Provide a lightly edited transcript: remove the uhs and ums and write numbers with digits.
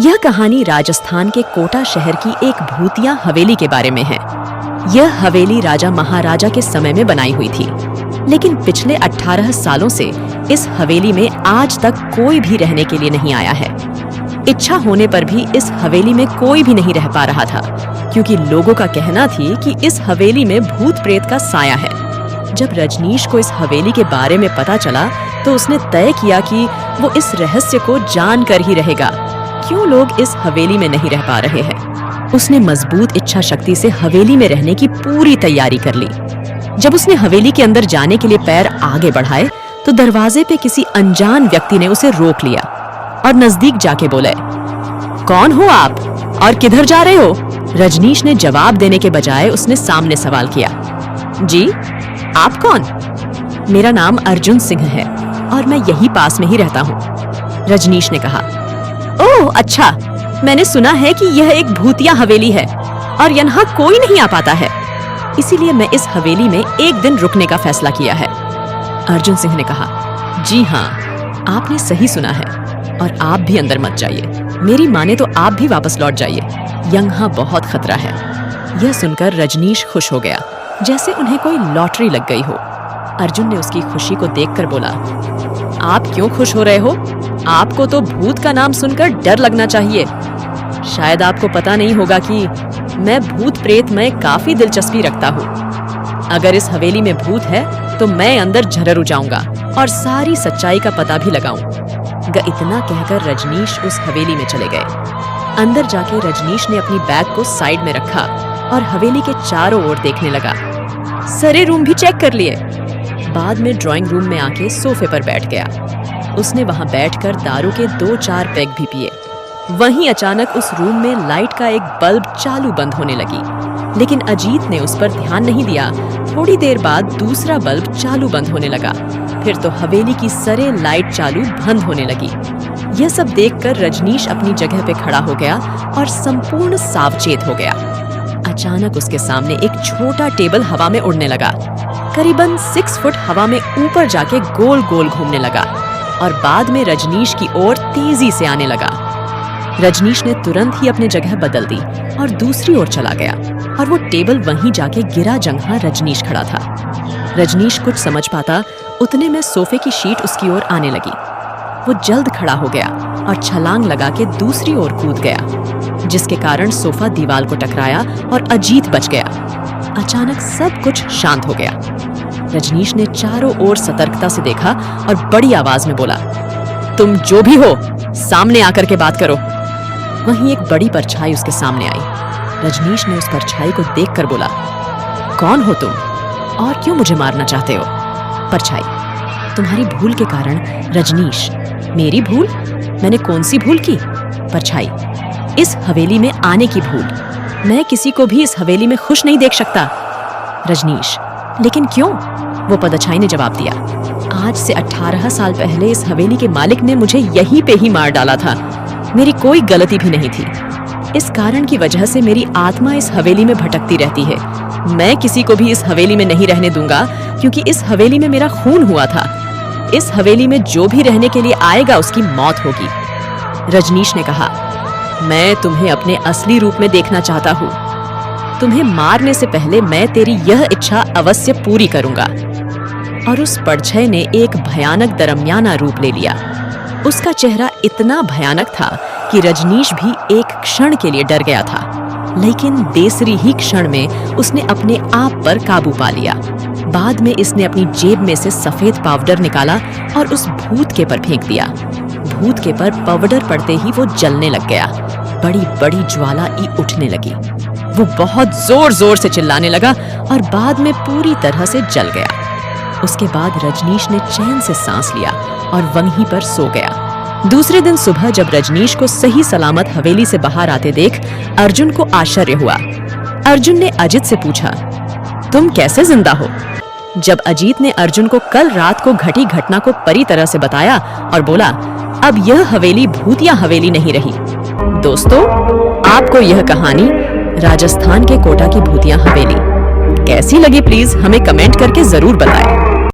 यह कहानी राजस्थान के कोटा शहर की एक भूतिया हवेली के बारे में है। यह हवेली राजा महाराजा के समय में बनाई हुई थी, लेकिन पिछले 18 सालों से इस हवेली में आज तक कोई भी रहने के लिए नहीं आया है। इच्छा होने पर भी इस हवेली में कोई भी नहीं रह पा रहा था, क्योंकि लोगों का कहना थी कि इस हवेली में भूत प्रेत का साया है। जब रजनीश को इस हवेली के बारे में पता चला तो उसने तय किया कि वो इस रहस्य को जान कर ही रहेगा, क्यों लोग इस हवेली में नहीं रह पा रहे हैं। उसने मजबूत इच्छा शक्ति से हवेली में रहने की पूरी तैयारी कर ली। जब उसने हवेली के अंदर जाने के लिए पैर आगे बढ़ाए तो दरवाजे पे किसी अनजान व्यक्ति ने उसे रोक लिया और नजदीक जाके बोले, कौन हो आप और किधर जा रहे हो? रजनीश ने जवाब देने के बजाय उसने सामने सवाल किया, जी आप कौन? मेरा नाम अर्जुन सिंह है और मैं यही पास में ही रहता हूँ। रजनीश ने कहा, ओह अच्छा, मैंने सुना है कि यह एक भूतिया हवेली है और यहाँ कोई नहीं आ पाता है, इसीलिए मैं इस हवेली में एक दिन रुकने का फैसला किया है। अर्जुन सिंह ने कहा, जी हाँ, आपने सही सुना है और आप भी अंदर मत जाइए। मेरी माने तो आप भी वापस लौट जाइए, यहाँ बहुत खतरा है। यह सुनकर रजनीश खुश हो गया, जैसे उन्हें कोई लॉटरी लग गई हो। अर्जुन ने उसकी खुशी को देखकर बोला, आप क्यों खुश हो रहे हो? आपको तो भूत का नाम सुनकर डर लगना चाहिए। शायद आपको पता नहीं होगा कि मैं भूत प्रेत में काफी दिलचस्पी रखता हूँ। अगर इस हवेली में भूत है तो मैं अंदर जरूर जाऊंगा और सारी सच्चाई का पता भी लगाऊंगा। इतना कहकर रजनीश उस हवेली में चले गए। अंदर जाके रजनीश ने अपनी बैग को साइड में रखा और हवेली के चारों ओर देखने लगा। सारे रूम भी चेक कर लिए। बाद में ड्राइंग रूम में आके सोफे पर बैठ गया। उसने वहां बैठकर दारू के 2-4 पैग भी पिए। वहीं अचानक उस रूम में लाइट का एक बल्ब चालू बंद होने लगी, लेकिन अजीत ने उस पर ध्यान नहीं दिया। थोड़ी देर बाद दूसरा बल्ब चालू बंद होने लगा, फिर तो हवेली की सारे लाइट चालू बंद होने लगी। यह सब देखकर रजनीश अपनी जगह पे खड़ा हो गया और संपूर्ण सावचेत हो गया। अचानक उसके सामने एक छोटा टेबल हवा में उड़ने लगा। करीबन 6 फुट हवा में ऊपर जाके गोल गोल घूमने लगा और बाद में रजनीश की ओर तेजी से आने लगा। रजनीश ने तुरंत ही अपनी जगह बदल दी और दूसरी ओर चला गया और वो टेबल वहीं जाके गिरा जहां रजनीश खड़ा था। रजनीश कुछ समझ पाता उतने में सोफे की शीट उसकी ओर आने लगी। वो जल्द खड़ा हो गया और छलांग लगा के दूसरी ओर कूद गया, जिसके कारण सोफा दीवार को टकराया और अजीत बच गया। अचानक सब कुछ शांत हो गया। रजनीश ने चारों ओर सतर्कता से देखा और बड़ी आवाज में बोला, तुम जो भी हो सामने आकर के बात करो। वहीं एक बड़ी परछाई उसके सामने आई। रजनीश ने उस परछाई को देखकर बोला, कौन हो तुम और क्यों मुझे मारना चाहते हो? परछाई, तुम्हारी भूल के कारण। रजनीश, मेरी भूल? मैंने कौन सी भूल की? परछाई, इस हवेली में आने की भूल। मैं किसी को भी इस हवेली में खुश नहीं देख सकता। रजनीश, लेकिन क्यों? वो परछाई ने जवाब दिया, आज से 18 साल पहले इस हवेली के मालिक ने मुझे यहीं पे ही मार डाला था। मेरी कोई गलती भी नहीं थी। इस कारण की वजह से मेरी आत्मा इस हवेली में भटकती रहती है। मैं किसी को भी इस हवेली में नहीं रहने दूंगा, क्योंकि इस हवेली में मेरा खून हुआ था। इस हवेली में जो भी रहने के लिए आएगा उसकी मौत होगी। रजनीश ने कहा, मैं तुम्हें अपने असली रूप में देखना चाहता हूँ। तुम्हें मारने से पहले मैं तेरी यह इच्छा अवश्य पूरी करूंगा। और उस परछाई ने एक भयानक दरमियाना रूप ले लिया। उसका चेहरा इतना भयानक था कि रजनीश भी एक क्षण के लिए डर गया था, लेकिन दूसरी ही क्षण में उसने अपने आप पर काबू पा लिया। बाद में इसने अपनी जेब में से सफेद पाउडर निकाला और उस भूत के पर फेंक दिया। भूत के पर पाउडर पड़ते ही वो जलने लग गया। बड़ी बड़ी ज्वाला उठने लगी। वो बहुत जोर जोर से चिल्लाने लगा और बाद में पूरी तरह से जल गया। उसके बाद रजनीश ने चैन से सांस लिया और वहीं पर सो गया। दूसरे दिन सुबह जब रजनीश को सही सलामत हवेली से बाहर आते देख अर्जुन को आश्चर्य हुआ। अर्जुन ने अजीत से पूछा, तुम कैसे जिंदा हो? जब अजीत ने अर्जुन को कल रात को घटी घटना को परी तरह से बताया और बोला, अब यह हवेली भूतिया हवेली नहीं रही। दोस्तों, आपको यह कहानी राजस्थान के कोटा की भूतिया हवेली कैसी लगी, प्लीज हमें कमेंट करके जरूर बताएं।